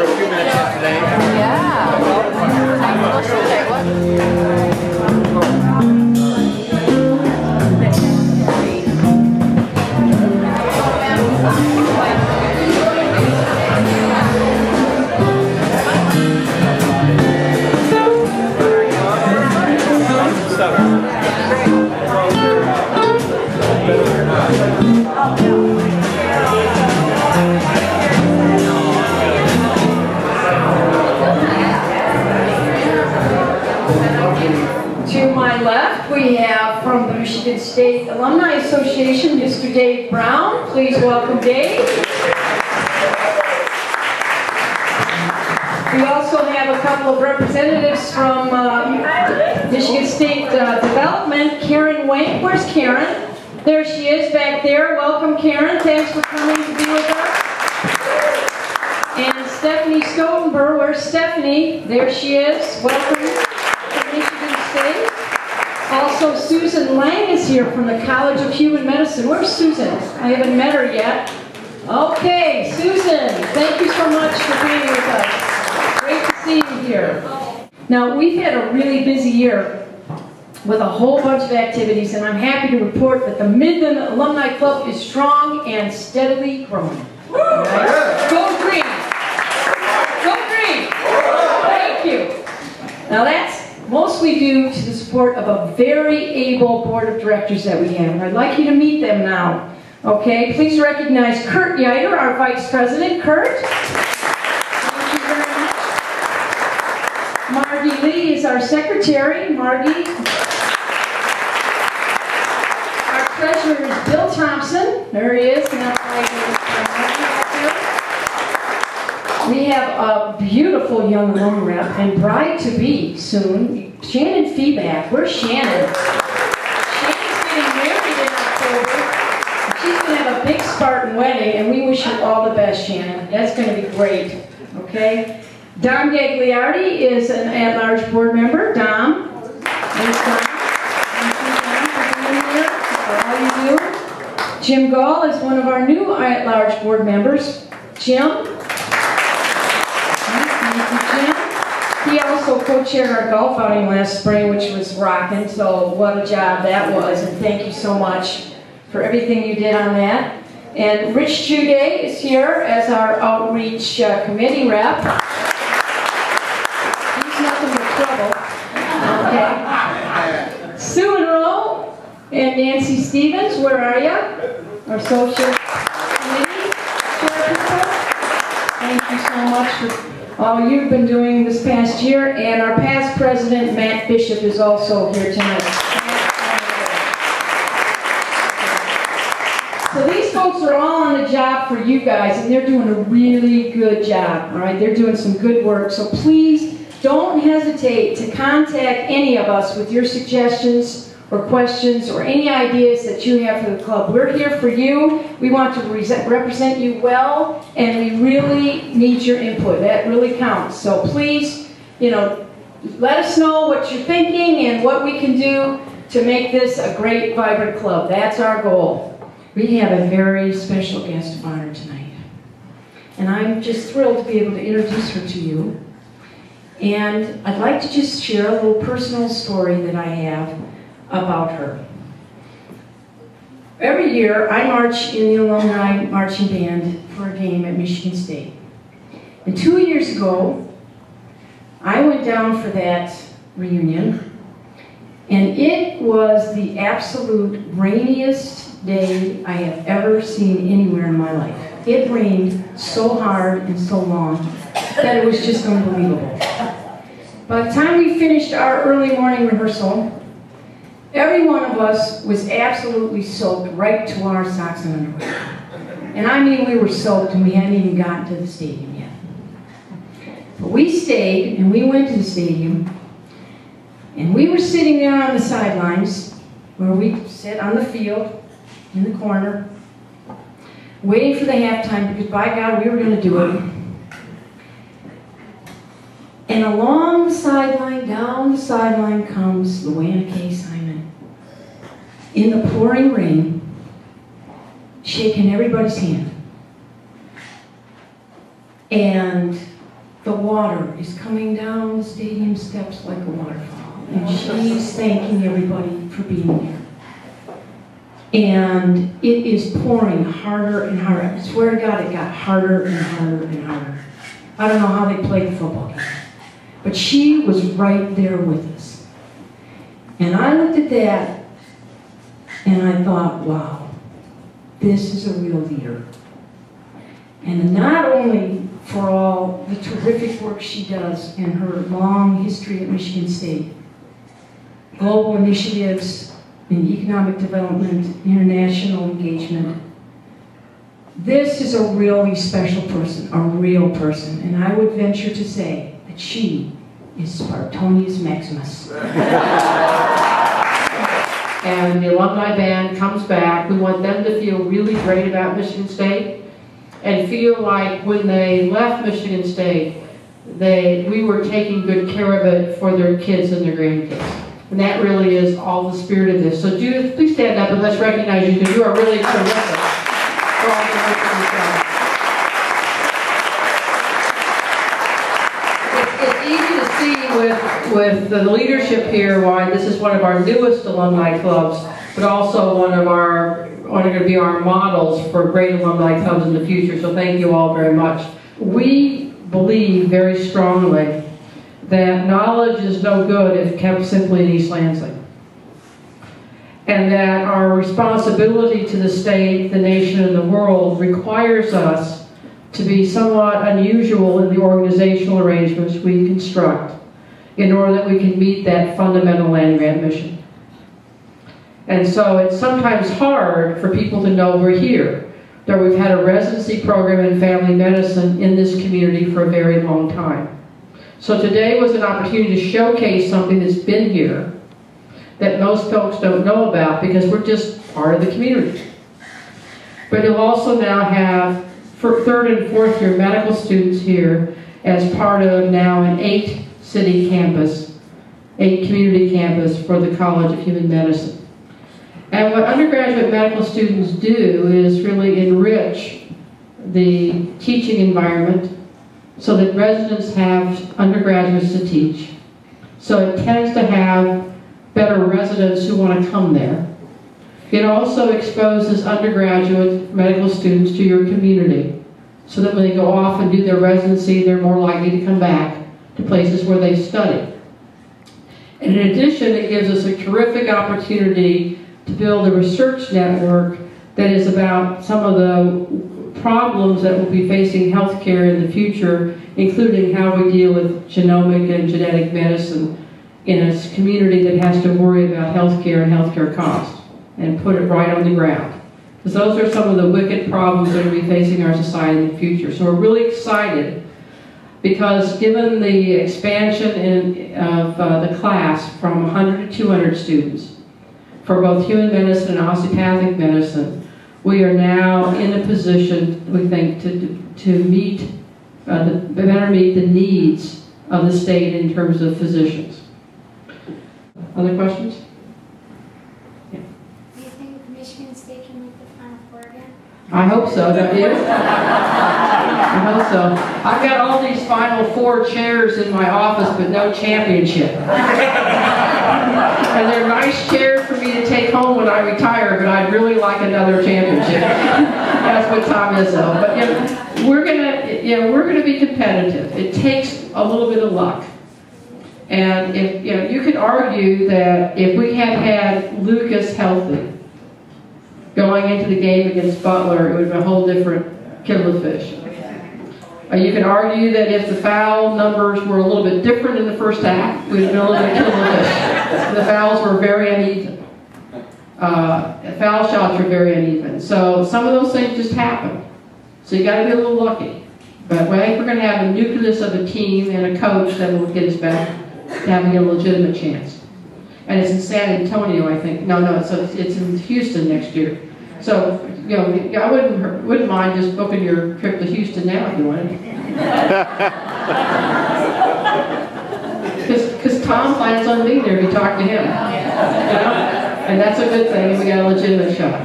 for a few minutes yesterday. Yeah. To my left, we have from the Michigan State Alumni Association, Mr. Dave Brown. Please welcome Dave. We also have a couple of representatives from Michigan State Development. Karen Wank. Where's Karen? There she is back there. Welcome, Karen. Thanks for coming to be with us. And Stephanie Stoutenberg. Where's Stephanie? There she is. Welcome to Michigan State. Also, Susan Lang is here from the College of Human Medicine. Where's Susan? I haven't met her yet. Okay, Susan, thank you so much for being with us. Great to see you here. Now, we've had a really busy year with a whole bunch of activities, and I'm happy to report that the Midland Alumni Club is strong and steadily growing. Right? Go green! Go green! Thank you. Now that's mostly due to the support of a very able board of directors that we have. I'd like you to meet them now. Okay, please recognize Kurt Yeiter, our vice president. Kurt. Thank you very much. Margie Lee is our secretary. Margie. Our treasurer is Bill Thompson. There he is. We have a beautiful young alum rep and bride-to-be soon, Shannon Feeback. Where's Shannon? Shannon's getting married in October. She's going to have a big Spartan wedding, and we wish you all the best, Shannon. That's going to be great, okay? Dom Gagliardi is an at-large board member. Dom. Thanks, Dom. Thank you, Dom, for being here, for all you do. Jim Gall is one of our new at-large board members. Jim. He also co-chaired our golf outing last spring, which was rocking, so what a job that was, and thank you so much for everything you did on that. And Rich Jude is here as our outreach committee rep. He's nothing but trouble. Okay. Sue and Roe and Nancy Stevens, where are you? Our social committee chairperson. Thank you so much for all you've been doing this past year, and our past president, Matt Bishop, is also here tonight. So these folks are all on the job for you guys, and they're doing a really good job, all right? They're doing some good work, so please don't hesitate to contact any of us with your suggestions or questions or any ideas that you have for the club. We're here for you. We want to represent you well, and we really need your input. That really counts. So please, let us know what you're thinking and what we can do to make this a great, vibrant club. That's our goal. We have a very special guest of honor tonight, and I'm just thrilled to be able to introduce her to you. And I'd like to just share a little personal story that I have about her. Every year I march in the alumni marching band for a game at Michigan State. And 2 years ago, I went down for that reunion, and it was the absolute rainiest day I have ever seen anywhere in my life. It rained so hard and so long that it was just unbelievable. By the time we finished our early morning rehearsal, every one of us was absolutely soaked right to our socks and underwear. And I mean, we were soaked and we hadn't even gotten to the stadium yet. But we stayed and we went to the stadium, and we were sitting there on the sidelines where we sit on the field in the corner waiting for the halftime, because by God, we were going to do it. And along the sideline, down the sideline comes Luanna K. Simon in the pouring rain, shaking everybody's hand. And the water is coming down the stadium steps like a waterfall. And she's thanking everybody for being there. And it is pouring harder and harder. I swear to God, it got harder and harder and harder. I don't know how they played the football game. But she was right there with us. And I looked at that and I thought, wow, this is a real leader. And not only for all the terrific work she does in her long history at Michigan State, global initiatives in economic development, international engagement. This is a really special person, a real person, and I would venture to say that she is Spartonius Maximus. And the alumni band comes back. We want them to feel really great about Michigan State and feel like when they left Michigan State, we were taking good care of it for their kids and their grandkids. And that really is all the spirit of this. So Judith, please stand up and let's recognize you because you are really terrific for all the work that you've done. It's easy to see with the leadership here why this is one of our newest alumni clubs, but also one of going to be our models for great alumni clubs in the future. So thank you all very much. We believe very strongly that knowledge is no good if kept simply in East Lansing. And that our responsibility to the state, the nation, and the world requires us to be somewhat unusual in the organizational arrangements we construct in order that we can meet that fundamental land-grant mission. And so it's sometimes hard for people to know we're here, that we've had a residency program in family medicine in this community for a very long time. So today was an opportunity to showcase something that's been here that most folks don't know about because we're just part of the community. But you'll also now have for third and fourth year medical students here as part of now an 8-city campus, 8 community campus for the College of Human Medicine. And what undergraduate medical students do is really enrich the teaching environment so that residents have undergraduates to teach. So it tends to have better residents who want to come there. It also exposes undergraduate medical students to your community so that when they go off and do their residency, they're more likely to come back to places where they study. And in addition, it gives us a terrific opportunity to build a research network that is about some of the problems that will be facing healthcare in the future, including how we deal with genomic and genetic medicine in a community that has to worry about healthcare and healthcare costs, and put it right on the ground. Because those are some of the wicked problems that will be facing our society in the future. So we're really excited because given the expansion of the class from 100 to 200 students for both human medicine and osteopathic medicine, we are now in a position, we think, to better meet the needs of the state in terms of physicians. Other questions? Yeah. Do you think Michigan State can make the Final Four again? I hope so, don't you? I hope so. I've got all these Final Four chairs in my office, but no championship. And they're nice chairs for me to take home when I retire, but I'd really like another championship. That's what time is, though. But we're gonna be competitive. It takes a little bit of luck. And if you could argue that if we had had Lucas healthy going into the game against Butler, it would have been a whole different kettle of fish. You can argue that if the foul numbers were a little bit different in the first half, we'd have been a little bit kettle of fish. The fouls were very uneven. Foul shots were very uneven. So some of those things just happen. So you got to be a little lucky. But I think we're going to have a nucleus of a team and a coach that will get us back to having a legitimate chance. And it's in San Antonio, I think. No, it's in Houston next year. So, I wouldn't mind just booking your trip to Houston now if you wanted. Because Tom plans on being there if you talk to him. And that's a good thing. We got a legitimate shot.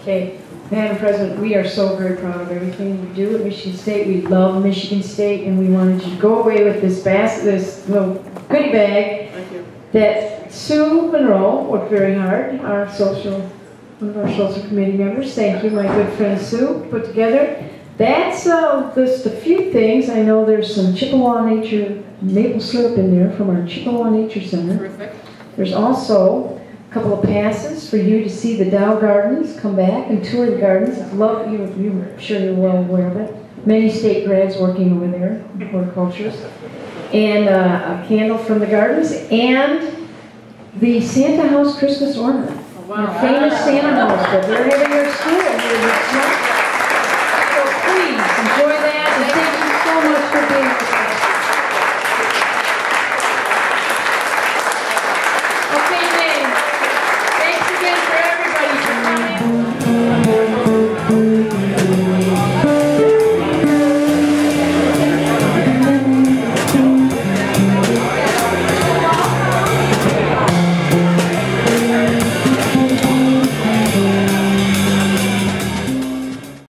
Okay. Madam President, we are so very proud of everything we do at Michigan State. We love Michigan State, and we wanted you to go away with this basket, this little goodie bag that Sue Monroe worked very hard, one of our social committee members. Thank you, my good friend Sue, put together. That's just a few things. I know there's some Chippewa Nature maple syrup in there from our Chippewa Nature Center. Terrific. There's also a couple of passes for you to see the Dow Gardens, come back and tour the gardens. I love you. I'm sure you're well aware of it. Many state grads working over there, horticulturists. And a candle from the gardens, and the Santa House Christmas ornament. Oh, wow. Our famous Santa House that they're having their school.